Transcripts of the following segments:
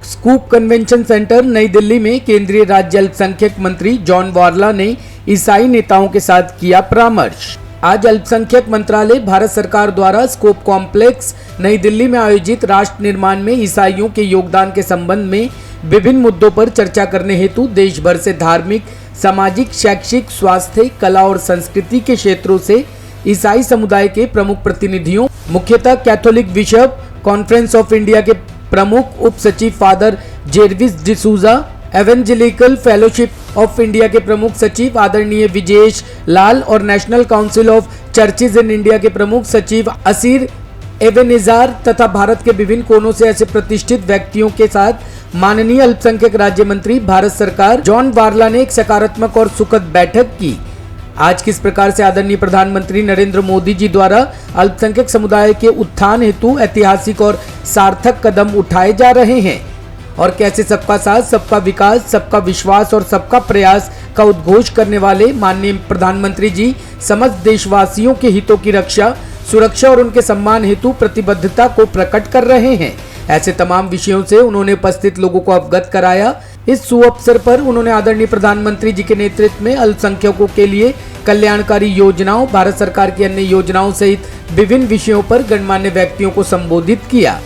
Scoop convention centre नई दिल्ली में केंद्रीय राज्य अल्पसंख्यक मंत्री जॉन वार्ला ने ईसाई नेताओं के साथ किया परामर्श। आज अल्पसंख्यक मंत्रालय भारत सरकार द्वारा स्कोप कॉम्प्लेक्स नई दिल्ली में आयोजित राष्ट्र निर्माण में ईसाइयों के योगदान के संबंध में विभिन्न मुद्दों पर चर्चा करने हेतु देश भर से धार्मिक, सामाजिक, शैक्षिक, स्वास्थ्य, कला और संस्कृति के क्षेत्रों से ईसाई समुदाय के प्रमुख प्रतिनिधियों, मुख्यतः Catholic bishop conference of India के प्रमुख उप सचिव father Jervis D'Souza, evangelical fellowship of India के प्रमुख सचिव आदरणीय विजेश लाल और national council of churches in India के प्रमुख सचिव असीर एवेनेजार तथा भारत के विभिन्न कोनों से ऐसे प्रतिष्ठित व्यक्तियों के साथ माननीय अल्पसंख्यक राज्य मंत्री भारत सरकार जॉन वार्ला ने एक सकारात्मक और सुखद बैठक की। आज किस प्रकार से आदरणीय प्रधानमंत्री नरेंद्र मोदी जी द्वारा अल्पसंख्यक समुदाय के उत्थान हेतु ऐतिहासिक और सार्थक कदम उठाए जा रहे हैं और कैसे सबका साथ, सबका विकास, सबका विश्वास और सबका प्रयास का उद्घोष करने वाले माननीय प्रधानमंत्री जी समस्त देशवासियों के हितों की रक्षा, सुरक्षा और उनके सम्मान हेतु प्रतिबद्धता को प्रकट कर रहे हैं। ऐसे तमाम विषयों से उन्होंने उपस्थित लोगों को अवगत कराया। इस सुअवसर पर उन्होंने आदरणीय प्रधानमंत्री जी के नेतृत्व में अल्पसंख्यकों के लिए कल्याणकारी योजनाओं, भारत सरकार की अन्य योजनाओं सहित विभिन्न विषयों पर गणमान्य व्यक्तियों को संबोधित किया।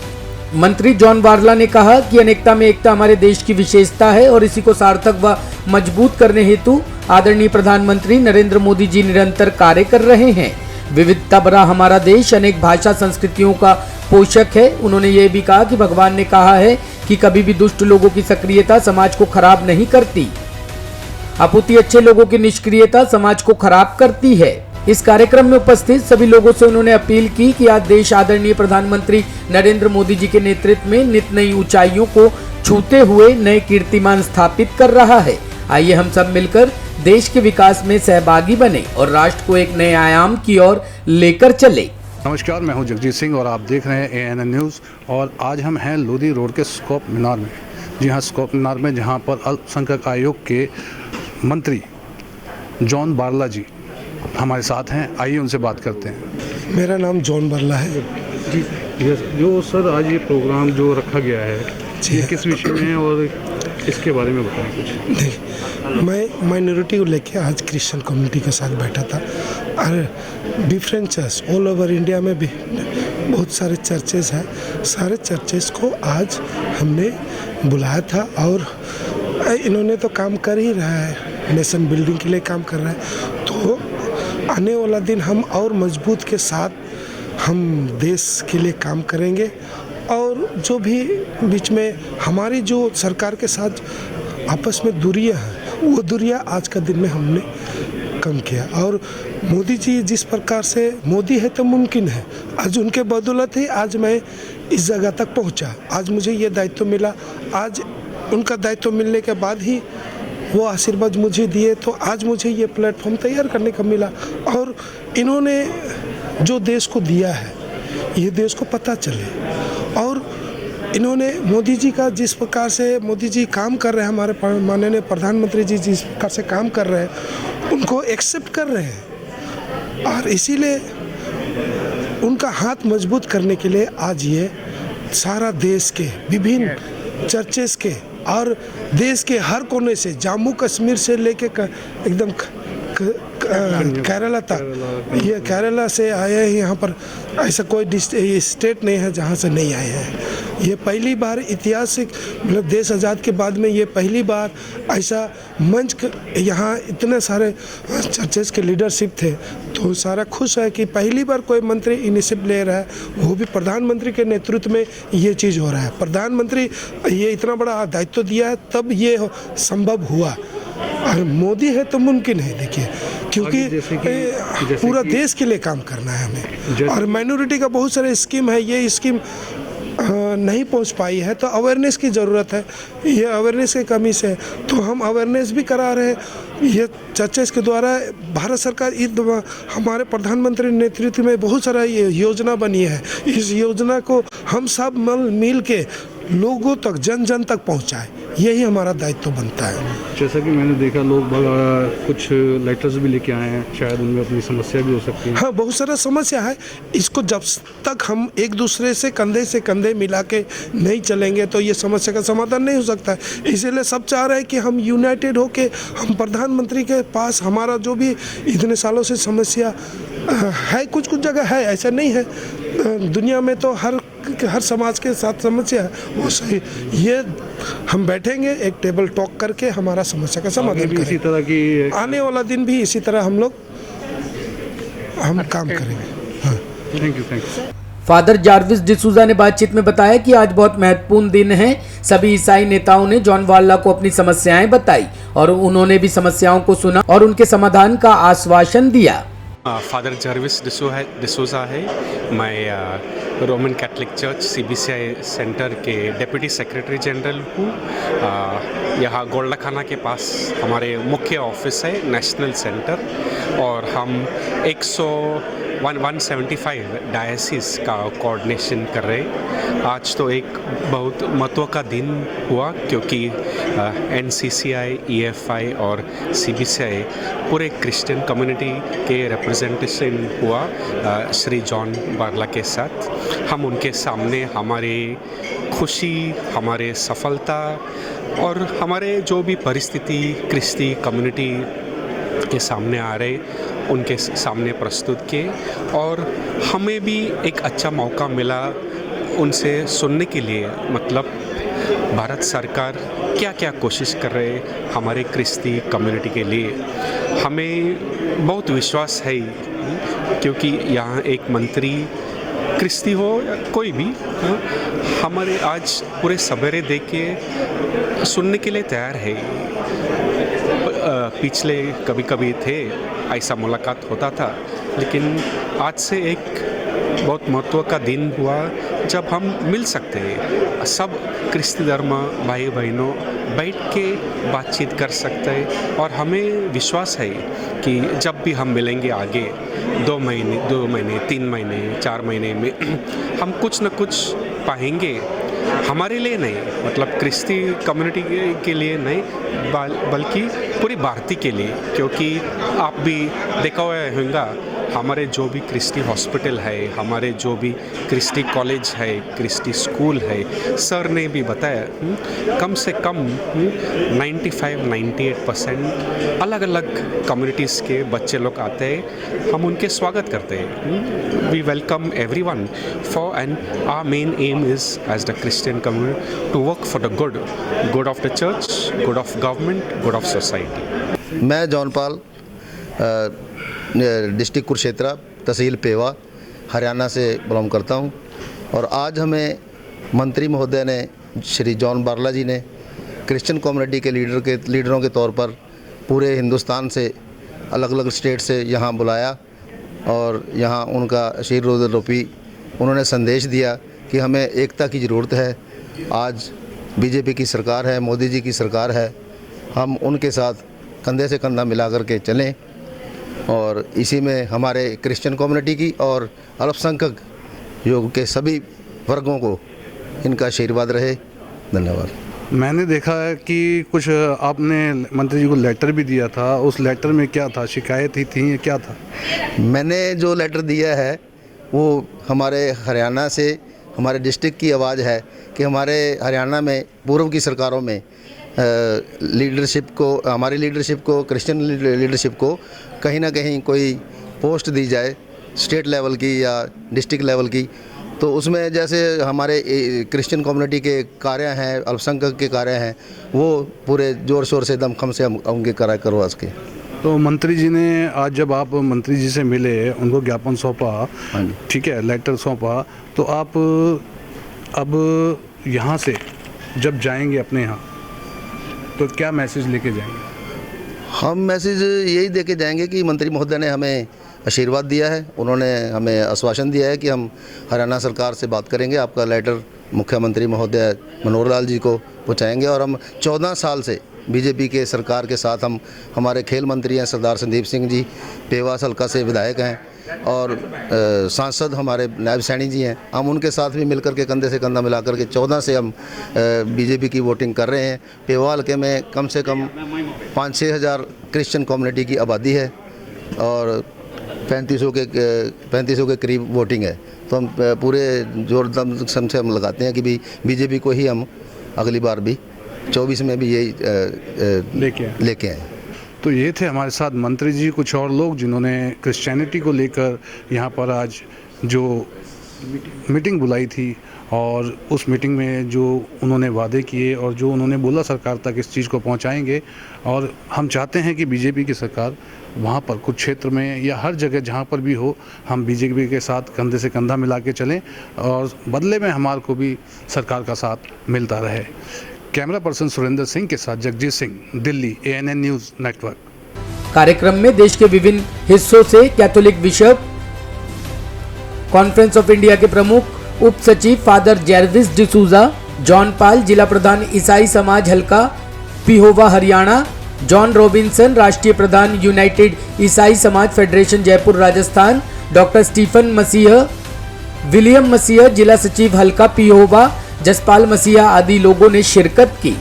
मंत्री जॉन वार्ला ने कहा कि अनेकता में एकता हमारे देश की विशेषता है और इसी को सार्थक व मजबूत करने हेतु आदरणीय प्रधानमंत्री नरेंद्र मोदी जी निरंतर कार्य कर रहे हैं। विविधता भरा हमारा देश अनेक भाषा संस्कृतियों का पोषक है। उन्होंने ये भी कहा कि भगवान ने कहा है कि कभी भी दुष्ट लोगों की सक्रियता समाज को खराब नहीं करती, अपितु अच्छे लोगों की निष्क्रियता समाज को खराब करती है। इस कार्यक्रम में उपस्थित सभी लोगों से उन्होंने अपील की कि आज देश आदरणीय प्रधानमंत्री नरेंद्र मोदी जी के नेतृत्व में नित नई ऊंचाइयों को छूते हुए नए कीर्तिमान स्थापित कर रहा है। आइए हम सब मिलकर देश के विकास में सहभागी बने और राष्ट्र को एक नए आयाम की ओर लेकर चले। नमस्कार, मैं हूं जगजीत सिंह और आप देख रहे हैं ANN न्यूज़। और आज हम हैं लोधी रोड के स्कोप मीनार में। जी हाँ, स्कोप मीनार में, जहां पर अल्पसंख्यक आयोग के मंत्री जॉन वार्ला जी हमारे साथ हैं। आइए उनसे बात करते हैं। मेरा नाम जॉन वार्ला है जी। जो सर आज ये प्रोग्राम जो रखा गया है, ये किस विषय में है और इसके बारे में बताएं कुछ। नहीं, मैं माइनॉरिटी को लेके आज क्रिश्चियन कम्युनिटी के साथ बैठा था और different church all over India में भी बहुत सारे चर्चेज हैं। सारे चर्चेज को आज हमने बुलाया था और इन्होंने तो काम कर ही रहा है, नेशन बिल्डिंग के लिए काम कर रहा है। तो आने वाला दिन हम और मजबूत के साथ हम देश के लिए काम करेंगे और जो भी बीच में हमारी जो सरकार के साथ आपस में दूरियां हैं, वो दूरियां आज का दिन में हमने कम किया। और मोदी जी जिस प्रकार से मोदी है तो मुमकिन है, आज उनके बदौलत ही आज मैं इस जगह तक पहुंचा। आज मुझे ये दायित्व मिला, आज उनका दायित्व मिलने के बाद ही वो आशीर्वाद मुझे दिए, तो आज मुझे ये प्लेटफॉर्म तैयार करने का मिला। और इन्होंने जो देश को दिया है, ये देश को पता चले। और इन्होंने मोदी जी का जिस प्रकार से मोदी जी काम कर रहे हैं, हमारे माननीय प्रधानमंत्री जी जिस प्रकार से काम कर रहे हैं, उनको एक्सेप्ट कर रहे हैं। और इसीलिए उनका हाथ मजबूत करने के लिए आज ये सारा देश के विभिन्न चर्चेस के और देश के हर कोने से, जम्मू कश्मीर से लेके एकदम केरला तक, ये केरला से आए हैं। यहाँ पर ऐसा कोई स्टेट नहीं है जहाँ से नहीं आए हैं। ये पहली बार ऐतिहासिक, मतलब देश आज़ाद के बाद में ये पहली बार ऐसा मंच, यहाँ इतने सारे चर्चेस के लीडरशिप थे। तो सारा खुश है कि पहली बार कोई मंत्री इनिशिएटिव ले रहा है, वो भी प्रधानमंत्री के नेतृत्व में ये चीज़ हो रहा है। प्रधानमंत्री ये इतना बड़ा दायित्व दिया है, तब ये संभव हुआ। और मोदी है तो मुमकिन है, देखिए, क्योंकि पूरा देश के लिए काम करना है हमें। और माइनॉरिटी का बहुत सारे स्कीम है, ये स्कीम नहीं पहुंच पाई है, तो अवेयरनेस की ज़रूरत है। ये अवेयरनेस की कमी से, तो हम अवेयरनेस भी करा रहे हैं। ये चर्चेस के द्वारा भारत सरकार हमारे प्रधानमंत्री नेतृत्व में बहुत सारा ये योजना बनी है। इस योजना को हम सब मिल के लोगों तक, जन जन तक पहुंचाएं। यही हमारा दायित्व बनता है। जैसा कि मैंने देखा लोग कुछ लेटर्स भी लेके आए हैं, शायद उनमें अपनी समस्या भी हो सकती है। हाँ, बहुत सारा समस्या है। इसको जब तक हम एक दूसरे से कंधे मिला के नहीं चलेंगे तो ये समस्या का समाधान नहीं हो सकता है। इसीलिए सब चाह रहे हैं कि हम यूनाइटेड होके हम प्रधानमंत्री के पास हमारा जो भी इतने सालों से समस्या है, कुछ जगह है, ऐसा नहीं है, दुनिया में तो हर समाज के साथ समस्या है, वो सही ये हम बैठेंगे एक टेबल टॉक करके हमारा समस्या का समाधान करेंगे। इसी तरह की आने वाला दिन भी इसी तरह हम काम करेंगे। हाँ। Thank you. Father Jarvis D'Souza ने बातचीत में बताया कि आज बहुत महत्वपूर्ण दिन है। सभी ईसाई नेताओं ने जॉन वार्ला को अपनी समस्याएं बताई और उन्होंने भी समस्याओं को सुना और उनके समाधान का आश्वासन दिया। फादर जर्विस डिसूजा है। मैं Roman Catholic church CBCI centre के डेप्यूटी सेक्रेटरी जनरल हूँ। यहाँ गोल्डाखाना के पास हमारे मुख्य ऑफिस है, नेशनल सेंटर, और हम 175 डायसिस का कोऑर्डिनेशन कर रहे हैं। आज तो एक बहुत महत्व का दिन हुआ क्योंकि NCCI, EFI और CBCI पूरे क्रिश्चियन कम्युनिटी के रिप्रेजेंटेशन हुआ श्री जॉन वार्ला के साथ। हम उनके सामने हमारे खुशी, हमारे सफलता और हमारे जो भी परिस्थिति क्रिस्ती कम्युनिटी के सामने आ रहे उनके सामने प्रस्तुत किए, और हमें भी एक अच्छा मौका मिला उनसे सुनने के लिए, मतलब भारत सरकार क्या क्या कोशिश कर रहे हमारे क्रिस्ती कम्युनिटी के लिए। हमें बहुत विश्वास है क्योंकि यहाँ एक मंत्री क्रिस्ती हो या कोई भी, हमारे आज पूरे सवेरे देख के सुनने के लिए तैयार है। पिछले कभी कभी थे ऐसा मुलाकात होता था, लेकिन आज से एक बहुत महत्व का दिन हुआ जब हम मिल सकते हैं, सब क्रिस्ती धर्म भाई बहनों बैठ के बातचीत कर सकते हैं। और हमें विश्वास है कि जब भी हम मिलेंगे आगे 2 महीने 3 महीने 4 महीने में हम कुछ न कुछ पाएंगे, हमारे लिए नहीं, मतलब क्रिस्ती कम्युनिटी के लिए नहीं, बल्कि पूरी भारतीय के लिए। क्योंकि आप भी देखा हुआ होगा हमारे जो भी क्रिस्टी हॉस्पिटल है, हमारे जो भी क्रिस्टी कॉलेज है, क्रिस्टी स्कूल है, सर ने भी बताया कम से कम 95-98% अलग अलग कम्युनिटीज़ के बच्चे लोग आते हैं, हम उनके स्वागत करते हैं। We welcome everyone for and our main aim is as the Christian community to work for the good of the church, good of government, good of society. मैं जॉन पाल डिस्ट्रिक्ट कुरुक्षेत्र, तहसील पेवा, हरियाणा से बिलोंग करता हूं, और आज हमें मंत्री महोदय ने, श्री जॉन वार्ला जी ने क्रिश्चियन कम्युनिटी के लीडरों के तौर पर पूरे हिंदुस्तान से अलग अलग स्टेट से यहाँ बुलाया और यहाँ उनका आशीर्वाद रूपी उन्होंने संदेश दिया कि हमें एकता की ज़रूरत है। आज बीजेपी की सरकार है, मोदी जी की सरकार है, हम उनके साथ कंधे से कंधा मिला करके चलें, और इसी में हमारे क्रिश्चियन कम्युनिटी की और अल्पसंख्यक योग के सभी वर्गों को इनका आशीर्वाद रहे। धन्यवाद। मैंने देखा है कि कुछ आपने मंत्री जी को लेटर भी दिया था, उस लेटर में क्या था, शिकायत ही थी या क्या था? मैंने जो लेटर दिया है वो हमारे हरियाणा से, हमारे डिस्ट्रिक्ट की आवाज़ है कि हमारे हरियाणा में पूर्व की सरकारों में लीडरशिप को, हमारी लीडरशिप को, क्रिश्चियन लीडरशिप को कहीं ना कहीं कोई पोस्ट दी जाए, स्टेट लेवल की या डिस्ट्रिक्ट लेवल की। तो उसमें जैसे हमारे क्रिश्चियन कम्युनिटी के कार्य हैं, अल्पसंख्यक के कार्य हैं, वो पूरे ज़ोर शोर से दमखम से उनके कार्य करवा सके। तो मंत्री जी ने आज जब आप मंत्री जी से मिले, उनको ज्ञापन सौंपा, ठीक है, लेटर सौंपा, तो आप अब यहाँ से जब जाएंगे अपने यहाँ तो क्या मैसेज लेके जाएंगे? हम मैसेज यही दे के जाएंगे कि मंत्री महोदय ने हमें आशीर्वाद दिया है, उन्होंने हमें आश्वासन दिया है कि हम हरियाणा सरकार से बात करेंगे, आपका लेटर मुख्यमंत्री महोदय मनोहर लाल जी को पहुंचाएंगे। और हम 14 साल से बीजेपी के सरकार के साथ, हम हमारे खेल मंत्री हैं सरदार संदीप सिंह जी, पेवास हल्का से विधायक हैं, और सांसद हमारे नायब सैनी जी हैं, हम उनके साथ भी मिलकर के कंधे से कंधा मिलाकर के 14 से हम बीजेपी की वोटिंग कर रहे हैं। पेवा हल्के में कम से कम 5-6 हज़ार क्रिश्चियन कम्युनिटी की आबादी है और 3500 के करीब वोटिंग है। तो हम पूरे जोर दम से हम लगाते हैं कि भी बीजेपी को ही हम अगली बार भी 24 में भी यही लेके आए। तो ये थे हमारे साथ मंत्री जी, कुछ और लोग जिन्होंने क्रिश्चियनिटी को लेकर यहाँ पर आज जो मीटिंग बुलाई थी और उस मीटिंग में जो उन्होंने वादे किए और जो उन्होंने बोला सरकार तक इस चीज़ को पहुँचाएंगे। और हम चाहते हैं कि बीजेपी की सरकार वहाँ पर कुछ क्षेत्र में या हर जगह जहाँ पर भी हो, हम बीजेपी के साथ कंधे से कंधा मिला के चलें और बदले में हमारे को भी सरकार का साथ मिलता रहे। कैमरा पर्सन सुरेंद्र सिंह के साथ Jagjit Singh, Delhi, ANN news network. कार्यक्रम में देश के विभिन्न हिस्सों से Catholic bishop, conference of India के प्रमुख उप सचिव फादर जेरविस डिसूजा, जॉन पाल जिला प्रधान ईसाई समाज हल्का पिहोवा हरियाणा, जॉन रॉबिन्सन राष्ट्रीय प्रधान यूनाइटेड ईसाई समाज federation Jaipur Rajasthan, doctor Stephen Masih, William Masih जिला सचिव हल्का पिहोवा, जसपाल मसीहा आदि लोगों ने शिरकत की।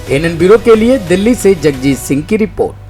ANN ब्यूरो के लिए दिल्ली से जगजीत सिंह की रिपोर्ट।